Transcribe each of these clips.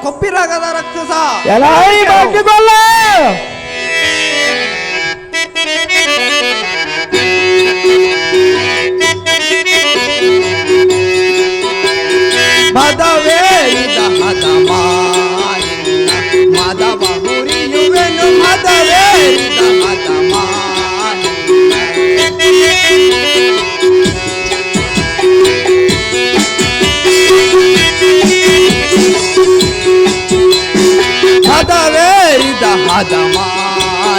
ಕೊಬ್ಬಿರಾಗದ ರಕ್ಷಸ ಎಲಾಯಿ ಬಾಕಿಗೊಲ್ಲ ಮದವೇರಿದ ಹದಮ ಮದವ ಮುರಿಯುವೆನು ಮದವೇರಿದ ಹದಮ ಮದವೇರಿದ ಹದಮ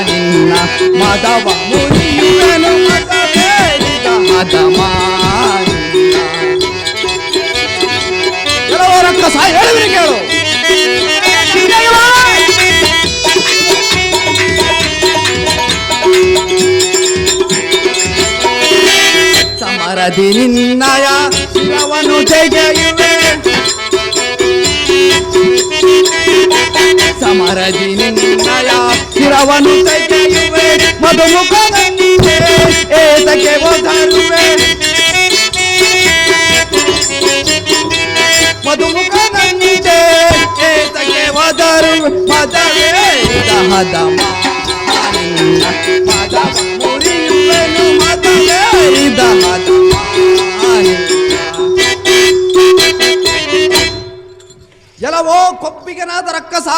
ನಿನ್ನ ಮದವ ಮುರಿಯುವೆನು ಮದವೇರಿದ ಹದಮ ಕೆಲವರ ಕಸ ಹೇಳಿದ್ರಿ ಕೇಳು ಸಮರದಿ ನಿನ್ನಯ ಶಿರವನ್ನು ತೆಗೆಯುವೆ ಸಮರದಿ ನಿನ್ನಯ ಶಿರವನ್ನು ತೆಗೆಯುವೆ ಮಧುಮುಖದಂತೆ ಏತಕ್ಕೆ ಒದರುವೆ ಮಧುಮುಖದಂತೆ ಏತಕ್ಕೆ ಒದರುವೆ ಮದವೇರಿದ ಹದಮ ಮದವ ಮುರಿಯುವೆನು ಮದವೇರಿದ ಹದಮ ಎಲ್ಲವೋ ಕೊಬ್ಬಿಗನಾದ ರಕ್ಕಸ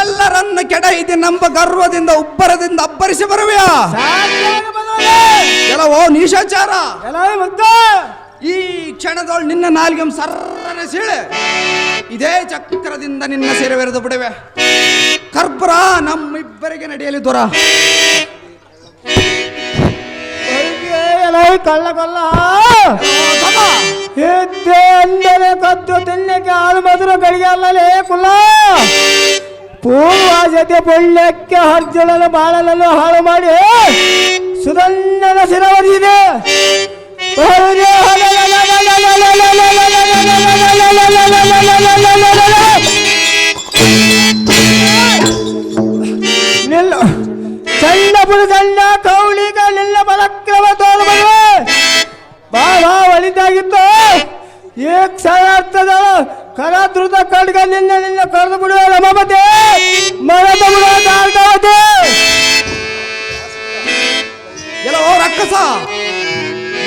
ಎಲ್ಲರನ್ನು ಕೆಡಹಿದೆ ನಂಬ ಗರ್ವದಿಂದ ಉಬ್ಬರದಿಂದ ಅಬ್ಬರಿಸಿ ಬರುವೆಯಾ ಎಲ್ಲವೋ ನೀಶಾಚಾರ ಈ ಕ್ಷಣದೊಳು ನಿನ್ನ ನಾಲ್ಗೆ ಸರ್ರನೆ ಸೀಳೆ ಇದೇ ಚಕ್ರದಿಂದ ನಿನ್ನ ಸೆರೆವೆರೆದು ಬಿಡುವೆ ಕರ್ಪುರ ನಮ್ಮಿಬ್ಬರಿಗೆ ನಡೆಯಲಿ ದೊರ ಕಳ್ಳ ಕಳ್ಳ ಎದ್ದೆ ಅಂದರೆ ಕದ್ದು ತಿನ್ನಕ್ಕೆ ಹಾಳು ಮಧುರ ಗಳಿಗೆ ಅಲ್ಲಲೇ ಕುಲ್ಲ ಪೂರ್ವ ಜೊತೆ ಪುಣ್ಯಕ್ಕೆ ಅರ್ಜುನನ ಬಾಳಲನ್ನು ಹಾಳು ಮಾಡಿ ಸುಧನ್ಯನ ಶಿರವರಿಸಿದೆ ನಿಲ್ಲ ಚಂಡ ಪುರು ಚಂಡ ಕೌಳಿಗ ನಿಲ್ಲ ಪರಾಕ್ರಮ ತೋರುವೆ ಬಾ ಬಾ ಒಳಿತಾಗಿತ್ತು ಈ ಕ್ಷಣಾರ್ಥದ ಕರ ದ್ರುತ ಕಡ್ಗ ನಿನ್ನ ನಿನ್ನ ಕರೆದು ಬಿಡುವ ರಮಮತೆ ಮರದ ಬಿಡುವ ದಾರ್ಗಾವತೆ ಎಲ್ಲವೋ ರಕ್ಕಸ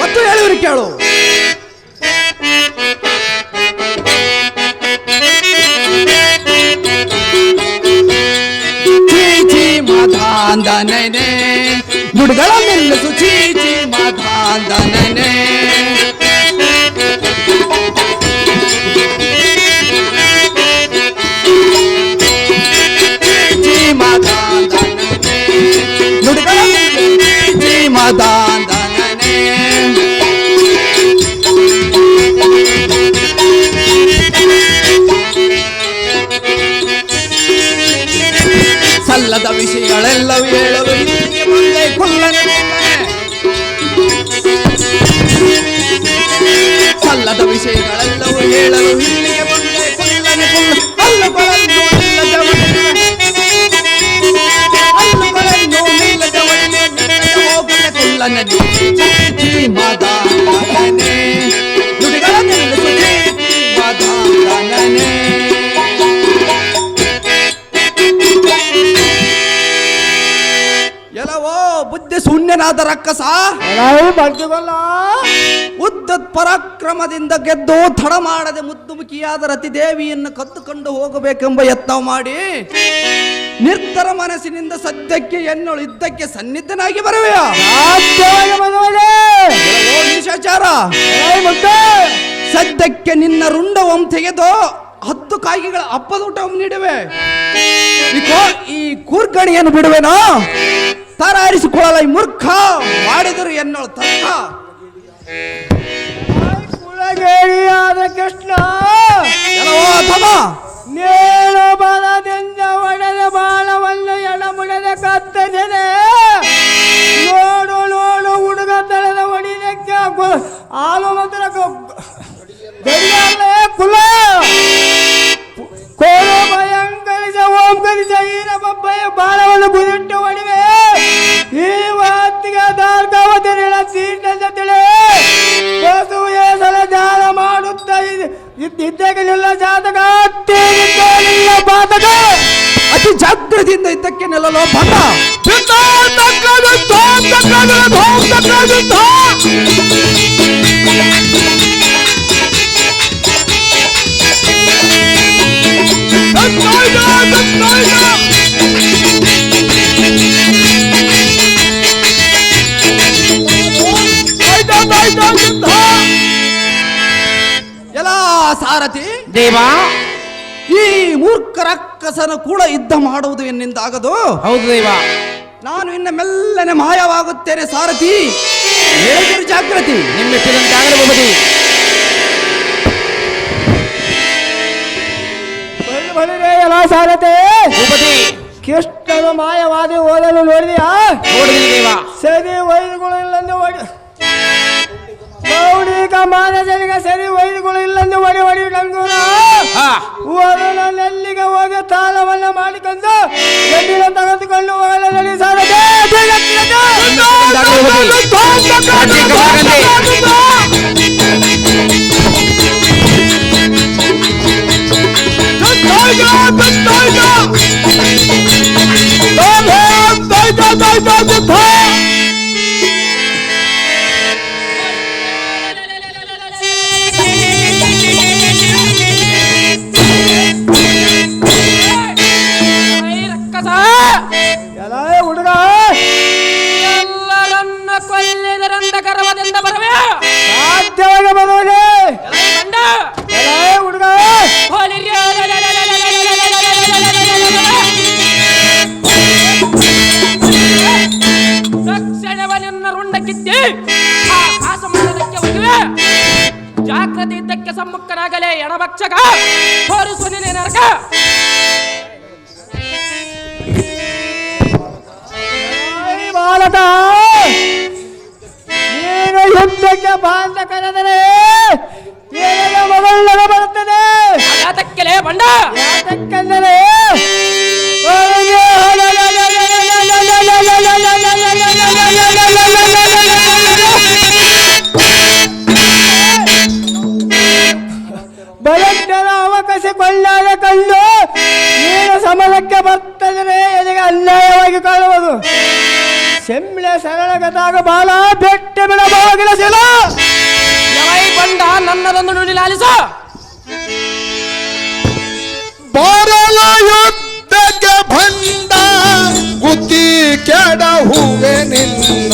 ಮತ್ತು ಹೇಳಿವ್ರಿ ಕೇಳು ಚೀಚಿ ಮಾಧಾಂದನೇ ಗುಡ್ಗಳ ನಿಲ್ಲಿಸು ಚೀಚಿ ಮಾಧಾಂದನೇ ಚೀಚಿ ಮಾಧಾಂದನೇ ಗುಡ್ಗಳ ಚೀಚಿ ಮಾಧಾಂದನೇ ಸಲ್ಲದ ವಿಷಯಗಳೆಲ್ಲವೂ ಹೇಳಲು ಹೀಗೆ ಬಂದೆ ಕುಲ್ಲನೆ ಸಲ್ಲದ ವಿಷಯಗಳೆಲ್ಲವೂ ಹೇಳಲು ಇಲ್ಲಿಗೆ ಬಂದೆ ಕುಲ್ಲನೆ ಕುಲ್ಲ ಹಲ್ಲುಗಳನ್ನು ನಿಲ್ಲದ ಹೋಗಲೆ ಕುಲ್ಲನೆ ಚೀಚಿ ಮಾದಾನೆ ನುಡಿಗಳ ನಿಲ್ಲಿಸು ಚೀಚಿ ಮಾದಾನೆ ಎಲ್ಲವೋ ಬುದ್ಧಿ ಶೂನ್ಯನಾದ ರಕ್ಕಸ ಉದ್ದತ್ ಪರಾಕ್ರಮದಿಂದ ಗೆದ್ದು ತಡ ಮಾಡದೆ ಮುದ್ದುಮುಖಿಯಾದ ರತಿದೇವಿಯನ್ನು ಕತ್ತುಕೊಂಡು ಹೋಗಬೇಕೆಂಬ ಯತ್ನ ಮಾಡಿ ನಿರ್ತರ ಮನಸ್ಸಿನಿಂದ ಸದ್ಯಕ್ಕೆ ಎನ್ನೋಳು ಇದ್ದಕ್ಕೆ ಸನ್ನಿಧನಾಗಿ ಬರುವೆಯ ನಿಶಾಚಾರ ಸದ್ಯಕ್ಕೆ ನಿನ್ನ ರುಂಡವಂ ತೆಗೆದು 10 ಕಾಯಿಗಳ ಹಬ್ಬದ ಊಟವನ್ನು ನೀಡುವೆ ಈ ಕೂರ್ಗಣಿಯನ್ನು ಬಿಡುವೆನೋ ತರಾರಿಸಿಕೊಳ್ಳಲ್ಲ ಈ ಮೂರ್ಖ ಮಾಡಿದರು ಎನ್ನೋಳು ತರ್ಕ ಕುಳಗೇರಿಯಾದ ಕೃಷ್ಣ ನೇಳು ಬಲದಿಂದ ಒಡೆದ ಬಾಳವನ್ನು ಎಡಮುಡದ ಕತ್ತರಿಸದೆ ನೋಡು ನೋಡು ಹುಡುಗ ತಳದ ಒಡಿದಕ್ಕೆ ಹಾಲು ಮಾತ್ರ ಕುಲ ಕೋಲು ಭಯಂಕರಿಸ ಓಂಕರಿಸ ಈರ ಬಬ್ಬಯ್ಯ ಬಾಳವನ್ನು ಬುದಿಟ್ಟು ಒಡಿವೆ ಈ ಹೊತ್ತಿಗೆ ದಾರ್ಗಾವತಿ ತೀರ್ಥ ತಿಳಿ ಬಸು ಏಸಲ ಜಾಲ ಮಾಡುತ್ತಾ ಇದ್ದಾಗಲಿಲ್ಲ ಜಾತಕ ತೀರಿದ್ದಾಗಲಿಲ್ಲ ಬಾತಕ ಅತಿ ಜಾಗ್ರತೆಯಿಂದ ಇದ್ದಕ್ಕೆ ನಿಲ್ಲಲು ಬಂದ ಎಲ್ಲ ಸಾರಥಿ ದೇವಾ, ಈ ಮೂರ್ಖ ರಾಕ್ಷಸನ ಕೂಡ ಯುದ್ಧ ಮಾಡುವುದು ಎನ್ನಿಂದಾಗದು. ಹೌದು ದೇವ. ನಾನು ಇನ್ನು ಮೆಲ್ಲನೆ ಮಾಯವಾಗುತ್ತೇನೆ ಸಾರಥಿ, ಹೇಳಿದ್ರು ಜಾಗೃತಿ. ನಿಮ್ಮೆಟ್ಟಿದಂತಾಗಲು ಭೂಪತಿ. ಬಳಿರೆ ಎಲ್ಲ ಸಾರತೆ ಭೂಪತಿ ಕೃಷ್ಣನು ಮಾಯವಾದಿ ಓದಲು ನೋಡಿದೆಯಾ? ನೋಡಿದೀನಿ ದೇವ. ಸರಿ ವೈದ್ಯಗಳು ಇಲ್ಲಂದು ಓಡಿ ಗೌಡಿಗ ಮಾನಜನಿಗೆ ಸರಿ ವೈದ್ಯಗಳು ಇಲ್ಲಂದು ಒಡಿ ಕಂಗೂರ ನೆಲ್ಲಿಗೆ ಹೋಗಿ ತಾಳವನ್ನ ಮಾಡಿಕೊಂಡು ಎಣ್ಣಿನ ತೆಗೆದುಕೊಂಡು ಹೋಗಲು ನಡಿ ಸಾರದೆ. ಎಲ್ಲ ಹುಡುಗ ಎಲ್ಲರನ್ನ ಕೊಲ್ಲಿದರಂತ ಗರ್ವದಿಂದ ಬರವೇ ಸಾಧ್ಯವಾಗಿ ಬರುವುದೇ ಗಂಡ ಎಲ್ಲ ಹುಡುಗ ತಕ್ಷಣವನ್ನ ರುಂಡಕ್ಕಿದ್ದಿ ಆ ಕಾಸಮಂಡಲಕ್ಕೆ ಹೋಗಿವೆ. ಜಾಗೃತಿ ಇದ್ದಕ್ಕೆ ಸಮ್ಮುಖನಾಗಲೇ ಎಣಭಕ್ಷಕ ತೋರಿಸು ನಿನ್ನ ನರಕ. ಬಾಲಕ ನೀನು ಯುದ್ಧಕ್ಕೆ ಬಾಂಧ ಕರೆದರೆ ಏನೆಲ್ಲ ಮಗಳ ಬರುತ್ತದೆ. ಯಾತಕ್ಕೆಲೇ ಬಂಡ ಯಾತಕ್ಕೆಂದರೆ ಬಲಜ್ಞರ ಅವಕಾಶ ಕೊಳ್ಳಾದ ಕಲ್ಲು ನೀನು ಸಮಲಕ್ಕೆ ಬರ್ತದರೆ ಎದೆಗೆ ಅನ್ಯಾಯವಾಗಿ ಕಾಣುವುದು. ಸೆಂಬಳೆ ಸರಳಗದಾಗ ಬಾಲ ಬೆಟ್ಟ ಬಿಡಬಹುದಿಲ್ಲ ಶಿಲ ಎಲೈ ಬಂಡ ನನ್ನದೊಂದು ನುಡಿ ಲಾಲಿಸ. ಬಾರಲ ಯುದ್ಧಕ್ಕೆ ಬಂದ ಬುದ್ಧಿ ಕೆಡ ಹೂವೆ ನಿನ್ನ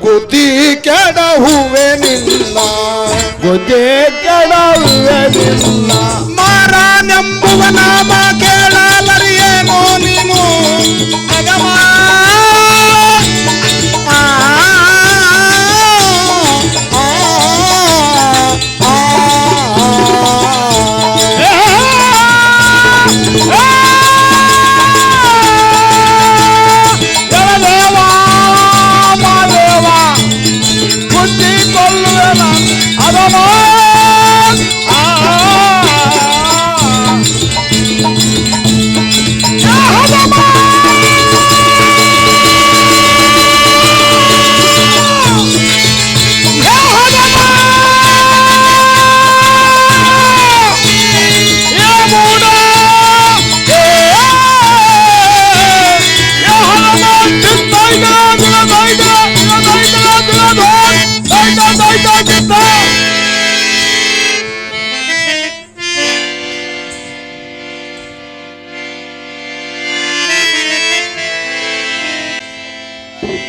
ಬುದ್ಧಿ ಕೆಡ ಹೂವೆ ನಿನ್ನ ಬುದ್ಧಿ ಕೆಡ ಹೂವೆ ನಿನ್ನ ಮಾರನೆಂಬುವ ನಾಮ ಕೇಳಲರಿಯೇನೋ ನೀನು ಅಗಮ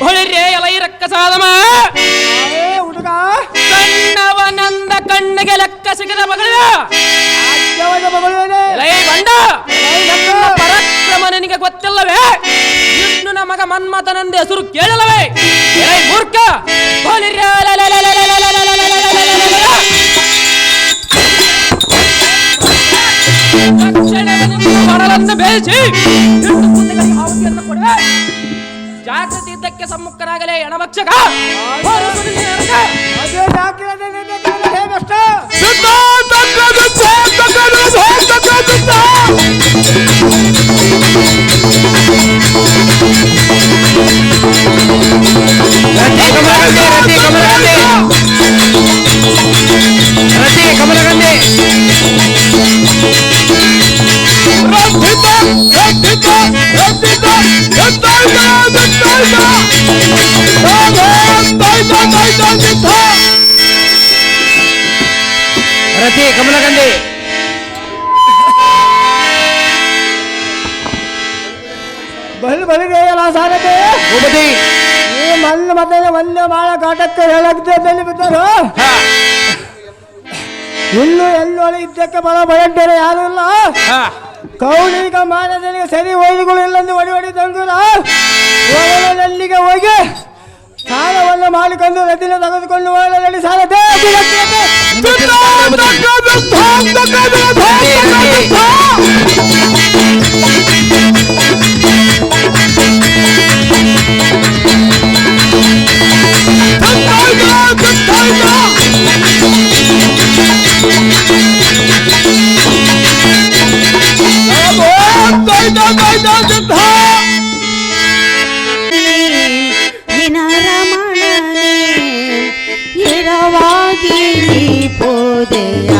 ಹೊಳಿರೇ ಎಲೈ ರಕ್ಕಸಾದಮ ಹುಡುಗ ಕಣ್ಣವನಂದ ಕಣ್ಣಿಗೆ ಲೆಕ್ಕ ಸಿಗದ ಮಗಳ ಎಲೈ ಬಂಡ ನನ್ನ ಪರಾಕ್ರಮ ನಿನಗೆ ಗೊತ್ತಿಲ್ಲವೇ? ವಿಷ್ಣುನ ಮಗ ಮನ್ಮಥನಂದ ಹೆಸರು ಕೇಳಲವೇ? ಎಲೈ ಮೂರ್ಖ ಹೊಳಿರೇ ಮರಳನ್ನು ಬೇಯಿಸಿ ಹಾವತಿಯನ್ನು ಕೊಡುವೆ. ಜಾಗೃತಿ ಇದ್ದಕ್ಕೆ ಸಮ್ಮುಖನಾಗಲೇ ಎಣಭಕ್ಷಕ ಅದೇ ರತಿ ಕಮಲಗಂಡಿ ಬಲಿದೆಯಲ್ಲ ಸಾರಥಿ ಭೂಪತಿ ಈ ಮಲ್ಲು ಮತ್ತೆ ಒಂದೇ ಮಾಳ ಕಾಟಕ್ಕೆ ಹೇಳಕ್ಕೆ ಬೆಲ್ಲಿ ಬಿದ್ದರು ಹಾ ಇನ್ನು ಎಲ್ಲೊಳಿ ಇದ್ದಕ್ಕೆ ಬಯಂಟರೆ ಯಾರು ಇಲ್ಲ ಹಾ ಕೌಳಿಗ ಮಾನದಲ್ಲಿ ಸರಿ ಒಯ್ದುಗಳು ಇಲ್ಲಂದು ಒಡಿ ತಂಗುರ ಅಲ್ಲಿಗೆ ಹೋಗಿ ಸಾಲವನ್ನು ಮಾಡಿಕೊಂಡು ರತಿನ ತೆಗೆದುಕೊಂಡು ಹೋಗಲಿ ಸಾರಥಿ ರಮಣನೆ ಎರವಾಗಿ ಪೋದೆಯ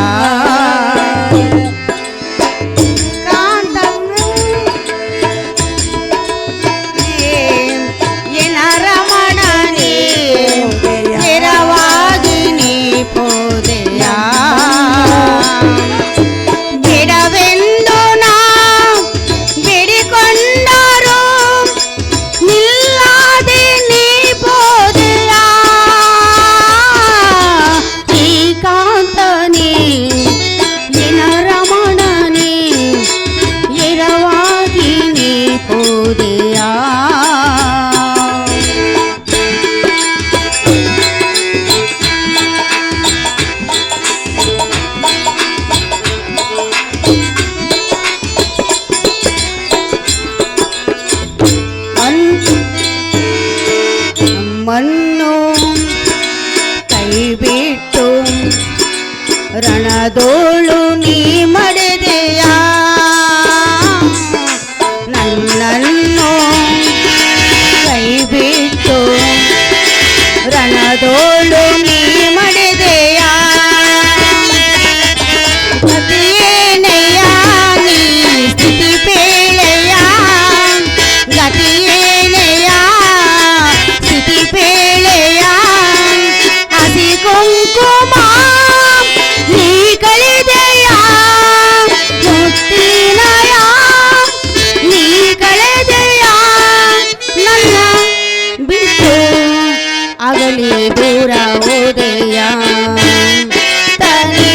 ರಮಣನೆ ಎರವಾಗಿ ಪೋದೆಯ ಬಿಡವೆಂದು ನಾ ಬೇಡಿಕೊಂಡರು ನಿಲ್ಲದೆ ನೀ ಬೋದೆಯ ಈ ಕಾಂತನೇ ನಿನ ರಮಣನೇ ಎರವಾಗಿ ನೀ ಬೋದೆಯ ಮಣ್ಣು ಕೈಬಿಟ್ಟು ರಣದೋಳು ನೀ ಮಡೆದೆಯ ನನ್ನನ್ನು ಕೈಬಿಟ್ಟು ರಣದೋಳು ನೀ ಮಡೆದೆಯ ಗತಿಯೇನೆಯ ನೀ ಸ್ಥಿತಿ ಪೇಳೆಯ ಗತಿಯೇನೆಯ ಸ್ಥಿತಿ ಪೇಳೆಯ ಹಸಿ ಕುಂಕುಮ ನೀ ಕಳೆದೆಯ ಮುತ್ತಿನಯ ನೀ ಕಳೆದೆಯ ನನ್ನ ಬಿಟ್ಟು ಆಗಲಿ ದೂರ ಹೋದೆಯ ತನೇ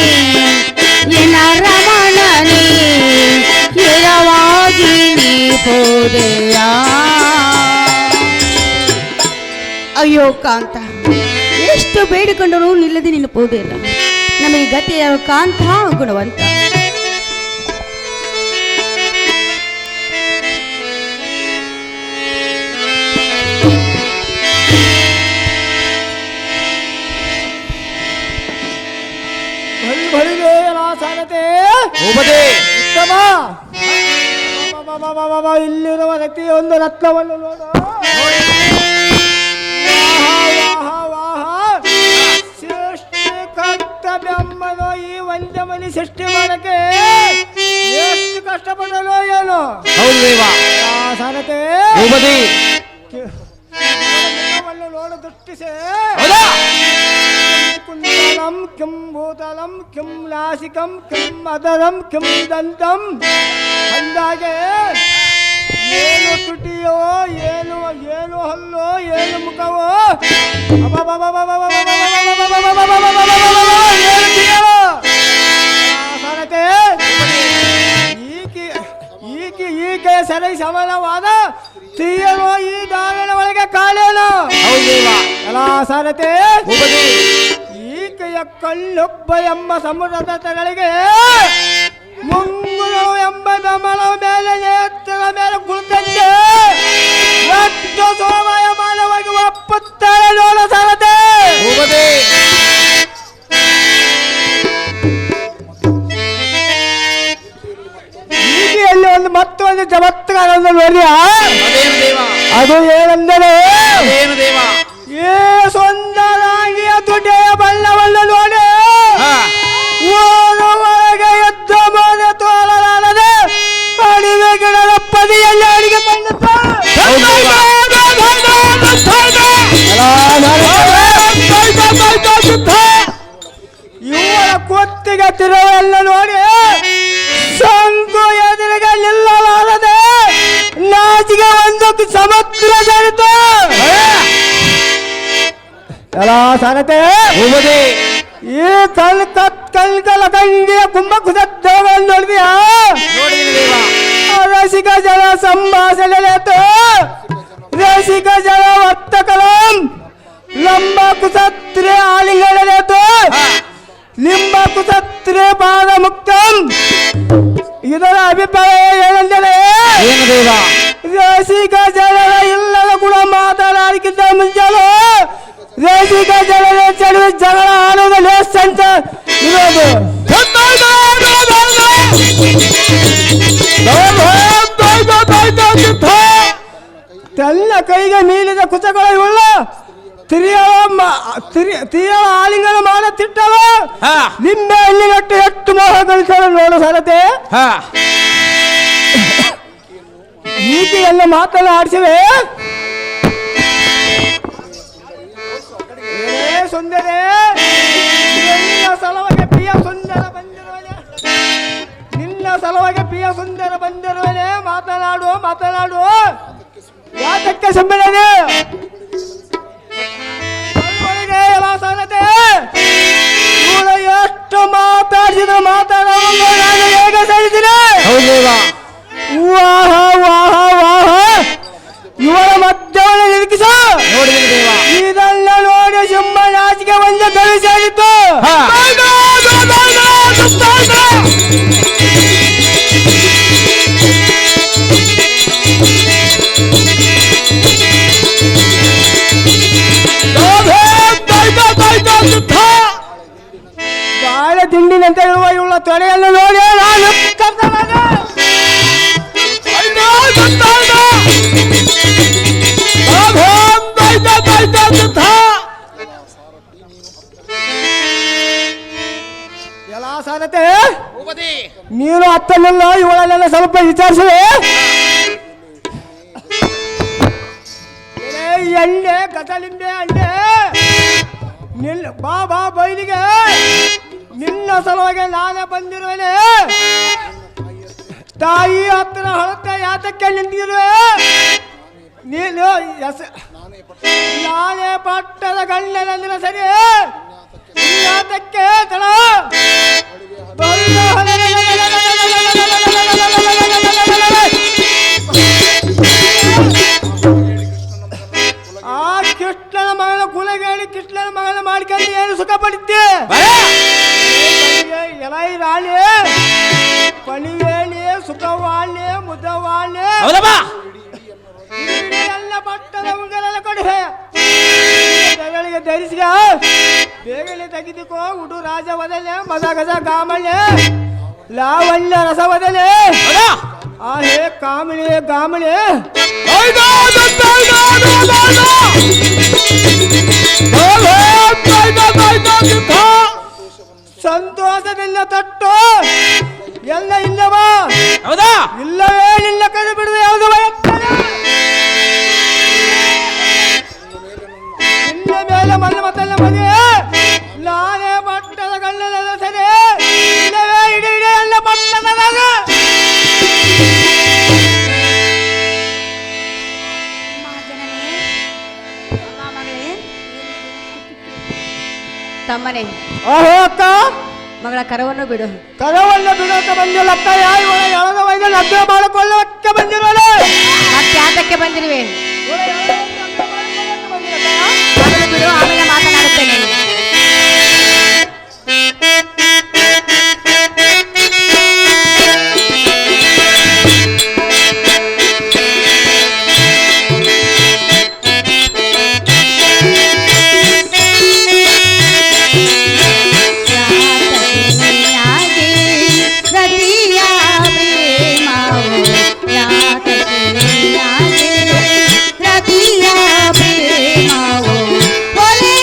ಎನ ರಮಣನೇ ಎರವಾಗಿ ನೀ ಹೋದೆಯ ಅಯ್ಯೋ ಕಾಂತ ಎಷ್ಟು ಬೇಡಿಕೊಂಡರೂ ನಿಲ್ಲದೆ ನಿನ್ನ ಪೋದೆಯಲ್ಲ ನಮಗೆ ಗತಿಯ ಕಾಂತ ಗುಣವಂತ ಬಲಿದೆಯಲ್ಲ ಸಾರಥಿ ಭೂಪತಿ ಉತ್ತಮ ಇಲ್ಲಿರುವ ರತಿ ಒಂದು ರತ್ನವನ್ನು ನೋಡು ಸೃಷ್ಟಿ ಕರ್ತವ್ಯಮ್ಮನೋ ಈ ಒಂದೇ ಮನೆ ಸೃಷ್ಟಿ ಮಾಡಕ್ಕೆ ಎಷ್ಟು ಕಷ್ಟಪಡಲು ಏನು ಹೌದು ದೇವ ಸಾರಥಿ ಭೂಪತಿ ನೋಡು ದೃಷ್ಟಿಸೆ ಹೌದಾ ಕುಂಡಲಂ ಕಿಂ ಭೂತಲಂ ಕಿಂ ನಾಸಿಕಂ ಕಿಂ ಅದರಂ ಕಿಂ ದಂತಂ ಅಂದಾಗೆ ಏನು ತುಟಿಯೋ ಏನು ಏನು ಹಲ್ಲೋ ಏನು ಮುಖವೋ ಸಾರಥಿ ಈಕೆ ಸರಿ ಸಮಾನವಾದ ತೀಯನೋ ಈ ದಾರಿನ ಒಳಗೆ ಕಾಲೇನು ಹೌದು ದೇವ ಎಲ್ಲ ಸಾರಥಿ ಭೂಪತಿ ಈಕೆಯ ಕಲ್ಲೊಬ್ಬ ಎಂಬ ಸಮುದ್ರದ ತಗಳಿಗೆ ಮುಂಗುಳು ಎಂಬ ಬೆಮಳ ಮೇಲೆ ನೇತ್ರದ ಮೇಲೆ ಕುಳಿತಂತೆ ಎಷ್ಟು ಸೋಮಯಮಾನವಾಗಿ ಒಪ್ಪುತ್ತಾರೆ ನೋಡ ಸಾರಥಿ ಭೂಪತಿ ಈಕೆಯಲ್ಲಿ ಒಂದು ಮತ್ತೊಂದು ಚಮತ್ಕಾರವನ್ನು ನೋಡಿಯಾ ಅದೇನು ದೇವ ಅದು ಏನೆಂದರೆ ಅದೇನು ದೇವ ಏ ಸುಂದರಾಂಗಿಯ ತುಟಿಯ ಬಣ್ಣವನ್ನು ನೋಡಿ ಹಾ ಓದುವರೆಗೆ ಯುದ್ಧ ಮೋದ ತೋರಲಾರದೆ ಅಡಿವೆ ಗಿಡದ ಪದಿಯಲ್ಲಿ ಅಡಿಗೆ ಬಂದಿದ್ದ ಹೌದು ಕುತ್ತಿಗೆ ತಿರುವೆಲ್ಲ ನೋಡಿ ಶಂಕು ಎದುರಿಗೆ ನಿಲ್ಲಲಾರದೆ ನಾಚಿಗೆ ಒಂದು ಸಮುದ್ರ ಜರಿತು ಎಲ್ಲ ಸಾರತೆ ಭೂಪತಿ ಈ ಕಲ್ಕಲ ಕಂಡಿಯ ಕುಂಭಕುಸದ್ದವನ್ನು ನೋಡಿದ್ಯಾ ನೋಡಿದ್ದೀನಿ ದೇವ ರಸಿಕ ಜಲ ಸಂಭಾಷಣೆಲೇತು ರಸಿಕ ಜಲ ವರ್ತಕಲಂ ಲಂಬ ಕುಸತ್ರೆ ಆಲಿಂಗಲೇತು ಲಿಂಬ ಕುಸತ್ರೆ ಪಾದ ಮುಕ್ತಂ ಇದರ ಅಭಿಪ್ರಾಯ ಏನೆಂದರೆ ಏನು ದೇವ ರಸಿಕ ಜಲದ ಇಲ್ಲದ ಕೂಡ ಮಾತನಾಡಿಕ್ಕಿಂತ ಮುಂಚೆಲು ರಸಿಕ ಜಲದ ಚಳುವ ಜಗಳ ಆಡುವುದು ಲೇಸ್ ಅಂತ ಇರೋದು ತೆಲ್ಲ ಕೈಗೆ ಮೀಲಿದ ಕುಚಗಳ ಇವುಳ್ಳ ತಿರಿಯ ಆಲಿಂಗನ ಮಾನ ತಿಟ್ಟವ ಹಾ ನಿಂಬೆ ಹಣ್ಣಿನಟ್ಟು ಎಷ್ಟು ಮೋಹ ಗಳಿಸಲು ನೋಡು ಸರತೆ ಹಾ ನೀತಿಯನ್ನು ಮಾತನಾಡಿಸಿವೆ ಸುಂದರೇ ನಿನ್ನ ಸಲುವಾಗಿ ಪ್ರಿಯ ಸುಂದರ ಬಂದಿರುವನೆ ನಿನ್ನ ಸಲುವಾಗಿ ಪ್ರಿಯ ಸುಂದರ ಬಂದಿರುವನೆ ಮಾತನಾಡು ಯಾತಕ್ಕೆ ಸಮ್ಮೇಳನೆ ಇವಳು ಎಷ್ಟು ಮಾತಾಡಿಸಿದ್ರು ಮಾತಾಡುವ ನಾನು ಹೇಗೆ ಸರಿತೀನಿ ಹೌದು ದೇವ ವಾಹ ವಾಹ ವಾಹ ಇವಳ ಮಧ್ಯವನ್ನು ನಿರೀಕ್ಷ ನೋಡಿದ್ದೀನಿ ದೇವ ಇದೆಲ್ಲ ನೋಡಿ ಸಿಂಹ ನಾಚಿಗೆ ಒಂದು ಕವಿ ಸೇರಿತ್ತು ಹಾ. ಬಾಳ ತಿಂಡಿನಂತ ಇರುವ ಇವಳ ತೊಡೆಯನ್ನು ನೋಡಿ ನಾನು ಕರ್ತವ್ಯ ಎಲ್ಲ ಸಾರತೆ ಭೂಪತಿ ನೀನು ಅತ್ತನ್ನೆಲ್ಲ ಇವಳನ್ನೆಲ್ಲ ಸ್ವಲ್ಪ ವಿಚಾರಿಸುವೆ ಎಣ್ಣೆ ಕಸಲಿಂಬೆ ಎಣ್ಣೆ ಬಾ ಬೈಲಿಗೆ ನಿನ್ನ ಸಲುವಾಗಿ ನಾನೇ ಬಂದಿರುವೆನೆ ತಾಯಿ ಹತ್ರ ಹೊರತ ಯಾತಕ್ಕೆ ನಿಂತಿರುವೆ ನೀನು ನಾನೇ ಪಟ್ಟದ ಗಂಡನಂದಿನ ಸರಿ ಯಾತಕ್ಕೆ ತಡ ಆ ಕೃಷ್ಣನ ಮಗನ ಕುಲಗೇಳಿ ಕೃಷ್ಣನ ಮಗನ ಮಾಡ್ಕೊಂಡು ಏನು ಸುಖ ಪಡಿದ್ದೆ ಎಲೈ ರಾಣಿ ಪಣಿವೇಣಿ ಸುಖವಾಣಿ ಮುದವಾಣಿ ಹೌದಮ್ಮ ಎಲ್ಲ ಪಟ್ಟದ ಉಂಗರೆಲ್ಲ ಕೊಡುವೆ ಬೆರಳಿಗೆ ಧರಿಸಿಗ ಬೇಗನೆ ತೆಗೆದುಕೋ ಉಡು ರಾಜ ವದನೆ ಮದ ಗಜ ಗಾಮಳ್ಳೆ ಲಾವಣ್ಯ ರಸ ವದನೆ ಆ ಹೇ ಕಾಮಿಣಿ ಗಾಮಣಿ ಸಂತೋಷದಿಂದ ತಟ್ಟು ಎಲ್ಲ ಇಲ್ಲವಾ ಹೌದಾ ಇಲ್ಲವೇ ನಿನ್ನ ಕೈ ಬಿಡದೆ ಯಾವುದು ನಿನ್ನ ಮೇಲೆ ಮಲ್ಲ ಮತ್ತಲ್ಲ ಮದುವೆ ನಾನೇ ಪಟ್ಟದ ಗಣ್ಣನೆಲ್ಲ ಸರಿ ಇಲ್ಲವೇ ಇಡೀ ಎಲ್ಲ ಪಟ್ಟದ ತಮ್ಮನೆ ಓಹೋ ಅಕ್ಕ ಮಗಳ ಕರವನ್ನು ಬಿಡು ಕರವನ್ನ ಬಿಡೋಕೆ ಬಂದಿಲ್ಲ ಅಕ್ಕ ಯಾವ ಎಳದ ವೈದ್ಯ ಲಗ್ನ ಮಾಡಿಕೊಳ್ಳೋಕೆ ಬಂದಿರೋಳೆ ಮತ್ತೆ ಯಾತಕ್ಕೆ ಬಂದಿರುವೆ ಮೊದಲು ಬಿಡು ಆಮೇಲೆ ಮಾತನಾಡುತ್ತೇನೆ ಒಲೆ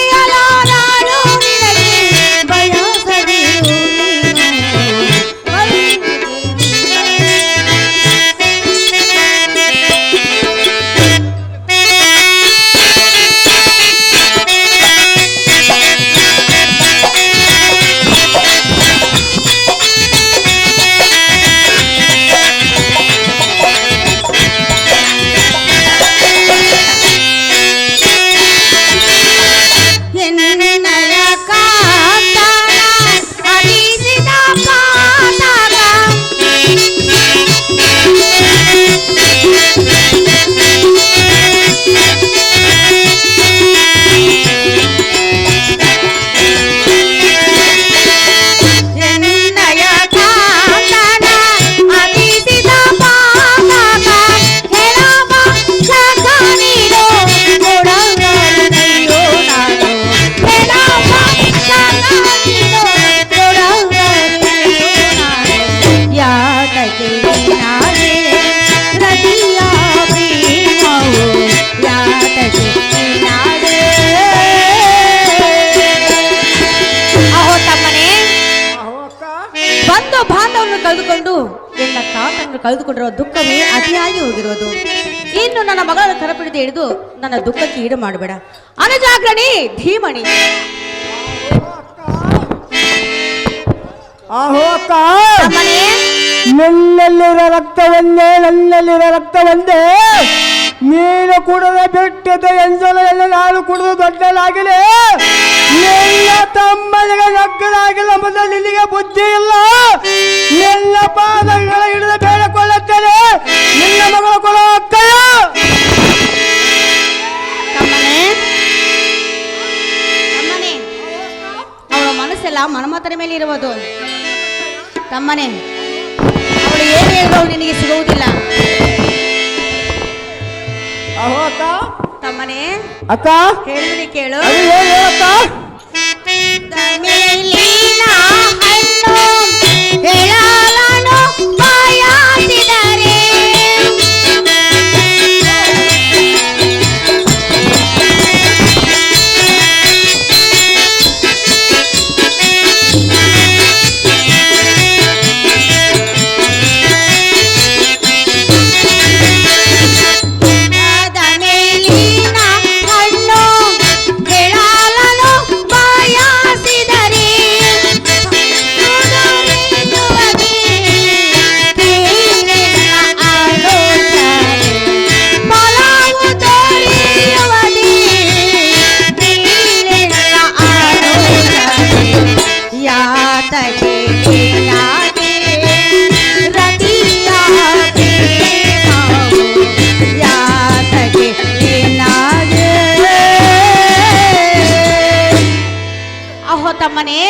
ಬಂಧು ಬಾಂಧವವನ್ನು ಕಳೆದುಕೊಂಡು ಎಲ್ಲ ತಾತನ್ನು ಕಳೆದುಕೊಂಡಿರುವ ದುಃಖವೇ ಅತಿಯಾಗಿ ಹೋಗಿರುವುದು. ಇನ್ನು ನನ್ನ ಮಗಳ ಕರಪಿಡಿದು ಹಿಡಿದು ನನ್ನ ದುಃಖಕ್ಕೆ ಈಡು ಮಾಡಬೇಡ. ಅನುಜಾಗ್ರಣಿ ಧೀಮಣಿ. ಆಹೋ ಅಕ್ಕ, ತಮ್ಮನೇ, ನನ್ನಲ್ಲಿರೋ ರಕ್ತ ಒಂದೇ, ನನ್ನಲ್ಲಿರೋ ರಕ್ತ ಒಂದೇ. ನೀನು ಕುಡಿದ ಬಿಟ್ಟಿದ್ದ ಎಂಜಲ ಎಲ್ಲ ನಾನು ಕುಡಿದು ದೊಡ್ಡಲಾಗಲಿ. ನಿನ್ನ ತಮ್ಮನಿಗೆ ನಗ್ಗಲಾಗಿಲ್ಲ ಮೊದಲು ನಿನಗೆ ಬುದ್ಧಿ ಇಲ್ಲ. ನಿನ್ನ ಪಾದಗಳ ಹಿಡಿದು ಬೇಡಿಕೊಳ್ಳುತ್ತೇನೆ, ನಿನ್ನ ಮಗಳು ಕೊಡೋ ಅಕ್ಕಯ್ಯ. ತಮ್ಮನೇ, ತಮ್ಮನೇ, ಅವಳ ಮನಸ್ಸೆಲ್ಲ ಮನ್ಮಥನ ಮೇಲೆ ಇರುವುದು. ತಮ್ಮನೇ, ಅವಳು ಏನು ಹೇಳಿದ್ರು ನಿನಗೆ ಸಿಗುವುದಿಲ್ಲ. ಆಹೋ ಅಕ್ಕ, ತಮ್ಮನೇ, ಅಕ್ಕ ಹೇಳಿದ್ರೆ ಕೇಳು. ಅದು ಏನು ಹೇಳಕ್ಕ? ತಮಿಳಿನ ಹಣ್ಣು ಹೇಳಲಾನು ಬಾಯಾಸಿದರೆ ತಮ್ಮನೇ,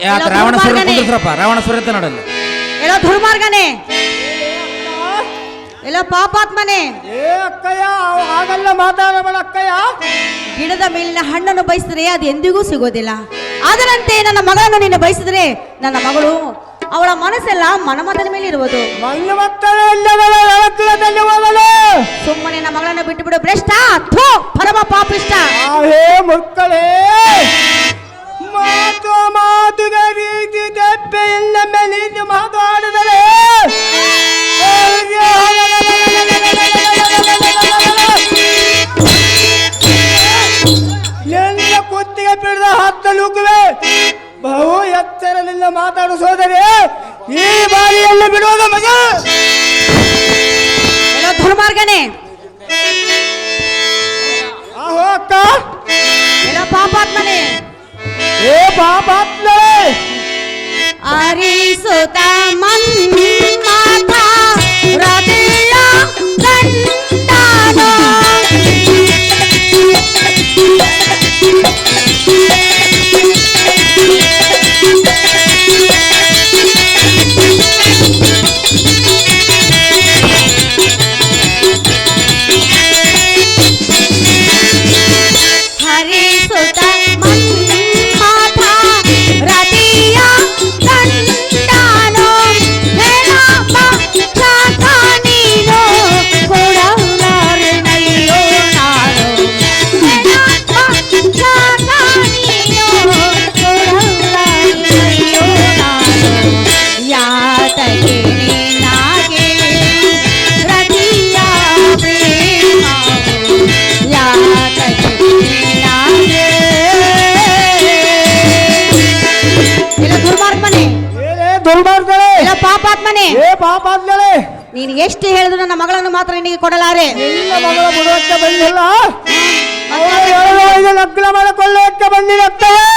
ಯಾಕೆ ರಾವಣಾಸುರ ಕುಂದ್ರಪ್ಪ, ರಾವಣಾಸುರ ಅಂತ ನೋಡಲ್ಲ. ಎಲ್ಲೋ ದುರ್ಮಾರ್ಗನೇ, ಎಲ್ಲೋ ಪಾಪಾತ್ಮನೇ, ಏ ಅಕ್ಕಯ್ಯ, ಹಾಗೆಲ್ಲ ಮಾತಾಡಬೇಡ ಅಕ್ಕಯ್ಯ. ಗಿಡದ ಮೇಲಿನ ಹಣ್ಣನ್ನು ಬಯಸಿದ್ರೆ ಅದು ಎಂದಿಗೂ ಸಿಗೋದಿಲ್ಲ. ಅದರಂತೆ ನನ್ನ ಮಗಳನ್ನು ನೀನು ಬಯಸಿದ್ರೆ ನನ್ನ ಮಗಳು ಅವಳ ಮನಸ್ಸೆಲ್ಲ ಮನ್ಮಥನ ಮೇಲೆ ಇರುವುದು. ಮನ್ಮಥನೇ ಇಲ್ಲದಲ್ಲ, ನರಕದಲ್ಲಿ ಹೋಗಲು. ಸುಮ್ಮನೆ ನನ್ನ ಮಗಳನ್ನು ಬಿಟ್ಟು ಬಿಡು ಭ್ರಷ್ಟ, ಥು, ಪರಮ ಪಾಪಿಷ್ಟ. ಆಹೇ ಮಕ್ಕಳೇ, ಮಾತು ಮಾತುಗೆ ರೀತಿ ತೆಪ್ಪೆ ಇಲ್ಲ ಮೇಲೆ ಮಾತಾಡಿದರೆ ಎಲ್ಲ ಕುತ್ತಿಗೆ ಬಿಡದ ಹತ್ತ ನುಗ್ಗುವೆ. ಬಹು ಎಚ್ಚರದಿಂದ ಮಾತಾಡು ಸೋದರಿ, ಈ ಬಾರಿಯಲ್ಲಿ ಬಿಡುವಾಗ ಮಗ. ಎಲ್ಲೋ ದುರ್ಮಾರ್ಗನೇ, ಆಹೋ ಅಕ್ಕ, ಎಲ್ಲೋ ಪಾಪಾತ್ಮನೇ, ಏ ಪಾಪಾತ್ಮೇ, ಅರಿಸುತ್ತ ಮನ್ಮಥ ಹೃದಯ ಕಂಡನೋ. ಹರಿಸುತ್ತ ಮನ್ಮಥ ಹೃದಯ ಕಂಡನೋ. ಹೇಳಪ್ಪ ಸಾಕ ನೀನು ಕೊಡಲಾರನಯ್ಯೋ ನಾನು. ಹೇಳಪ್ಪ ಸಾಕ ನೀನು ಕೊಡಲಾರನಯ್ಯೋ ನಾನು. ಯಾತಕ್ಕೆ ನಿನಗೆ ಹೃದಯ ಪ್ರೇಮವು, ಯಾತಕ್ಕೆ ನಿನಗೆ. ಇಲ್ಲ ದುರ್ಮಾರ್ಗನೇ, ಏನೇ ದುರ್ಮಾರ್ಗಳೆ, ಇಲ್ಲ ಪಾಪಾತ್ಮನೇ, ಏ ಪಾಪಾತ್ಮಳೆ, ನೀನು ಎಷ್ಟು ಹೇಳಿದ್ರು ನನ್ನ ಮಗಳನ್ನು ಮಾತ್ರ ನಿನಗೆ ಕೊಡಲಾರೆ. ನಿನ್ನ ಮಗಳ ಬಿಡುವಕ್ಕೆ ಬಂದಿಲ್ಲ. ಅವಳು ಲಗ್ನ ಮಾಡಿಕೊಳ್ಳಕ್ಕೆ ಬಂದಿರತ್ತವೆ.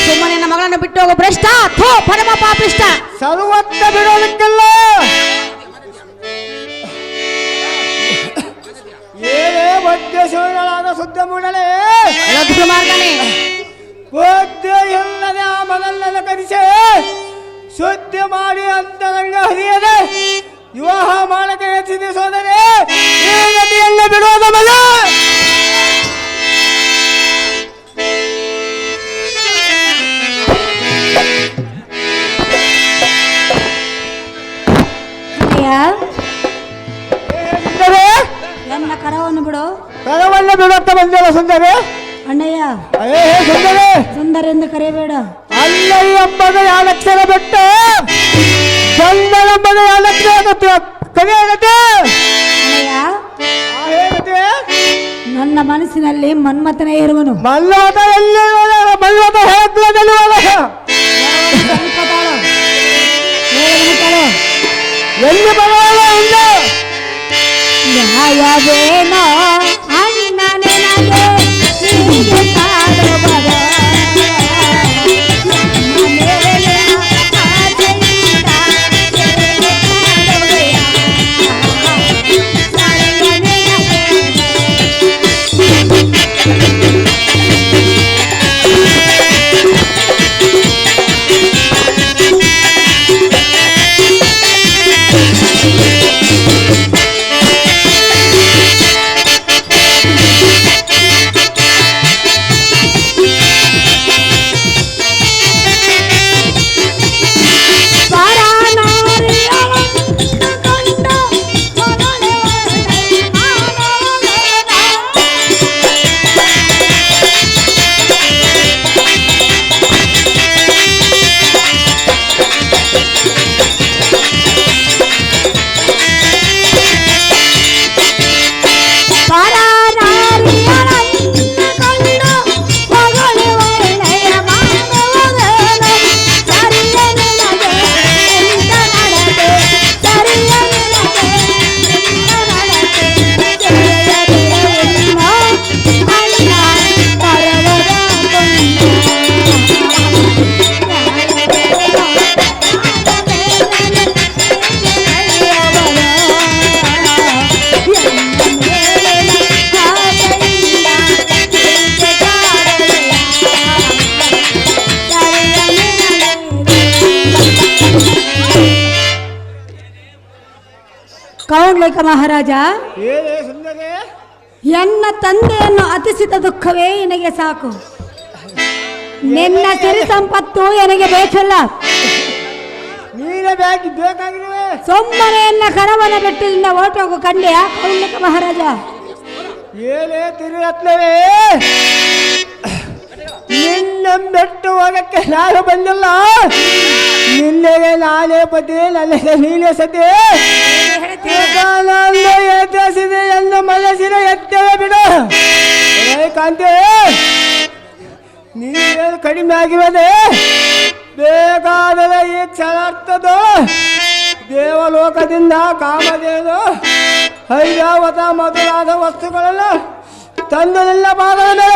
ಸುಮ್ಮನೆ ನನ್ನ ಮಗಳನ್ನು ಬಿಟ್ಟು ಹೋಗೋ ಭ್ರಷ್ಟ, ಥೋ, ಪರಮ ಪಾಪಿಷ್ಟ. ಸರ್ವತ್ತ ಬಿಡೋದಕ್ಕಿಲ್ಲ. ಏನೇ ಮಧ್ಯ ಶಿವಗಳಾದ ಶುದ್ಧ ಮೂಡಲೇ, ಇಲ್ಲ ದುರ್ಮಾರ್ಗನೇ, ಮಧ್ಯ ಇಲ್ಲದೆ ಆ ಮಗನನ್ನು ಕರೆಸಿ ಶುದ್ಧ ಮಾಡಿ ಅಂತರಂಗ ಹರಿಯದೆ ವಿವಾಹ ಮಾಡಕ್ಕೆ ಯತ್ನಿಸಿದೆ ಸೋದರಿ. ಈ ನದಿಯನ್ನು ಬಿಡೋದ ಮಗ. ನನ್ನ ಕರವನ್ನು ಬಿಡು. ಕರವನ್ನು ಬಿಡೋಕ್ಕೆ ಬಂದಿಲ್ಲ ಸುಂದರಿ. ಅಣ್ಣಯ್ಯ, ಸುಂದರಿ ಸುಂದರ ಎಂದು ಕರೆಯಬೇಡ. ಅಲ್ಲಯ್ಯ ಎಂಬುದು ಯಾವ ಅಕ್ಷರ ಬಿಟ್ಟು ಅಲ್ಲಿ ಮನ್ಮಥನೇ ಇರುವನು. ಮಲ್ಲೋಟ ಎಲ್ಲಿ ಮಲ್ಲೋಟ ಹೇಗ್ಲದಲ್ಲಿ ಸ್ವಲ್ಪ ತಾಳು. ಬೇಗನೆ ತಾಳು. ಎಲ್ಲಿ ಬರೋಲ್ಲ ಇಲ್ಲ ನ್ಯಾಯವೇನೋ ಅಣ್ಣನೇ ನಗೆ ನಿನಗೆ ಕಾಡುವರ ಮೇಲೆ ಆಸೆಯಿಂದ ಕಾಡುವೆಯ. ಸರಿಯನೇ ಕೌಂಡ್ಲೇಕ ಮಹಾರಾಜ, ಏನೇ ಸುಂದರಿ ಎನ್ನ ತಂದೆಯನ್ನು ಅತಿಸಿದ ದುಃಖವೇ ನನಗೆ ಸಾಕು. ನಿನ್ನ ಸಿರಿ ಸಂಪತ್ತು ನನಗೆ ಬೇಕಲ್ಲ. ನೀನೇ ಬೇಕಾಗಿರುವೆ. ಸೊಮ್ಮನೆ ಎನ್ನ ಕರವನ ಬೆಟ್ಟದಿಂದ ಓಟೋಗು ಕಂಡೆಯ ಕೌಂಡ್ಲೇಕ ಮಹಾರಾಜ. ಏನೇ ತಿರುಗತ್ಲವೇ, ನಿನ್ನ ಬೆಟ್ಟು ಹೋಗಕ್ಕೆ ನಾನು ಬಂದಿಲ್ಲ. ನಿನ್ನೆಗೆ ನಾನೇ ಪತಿ, ನನಗೆ ನೀನೇ ಸತಿ. ಎತ್ತಿಸಿದೆ ನನ್ನ ಮನಸ್ಸಿನ ಎತ್ತವೇ ಬಿಡು. ಕಾಂತಿ, ನೀನೇನು ಕಡಿಮೆ ಆಗಿರೋದೆ. ಬೇಕಾದರೆ ಈ ಕ್ಷಣಾರ್ಥದ ದೇವಲೋಕದಿಂದ ಕಾಮಧೇನು ಐರಾವತ ಮೊದಲಾದ ವಸ್ತುಗಳನ್ನು ತಂದು ನಿನ್ನ ಪಾದದ ಮೇಲೆ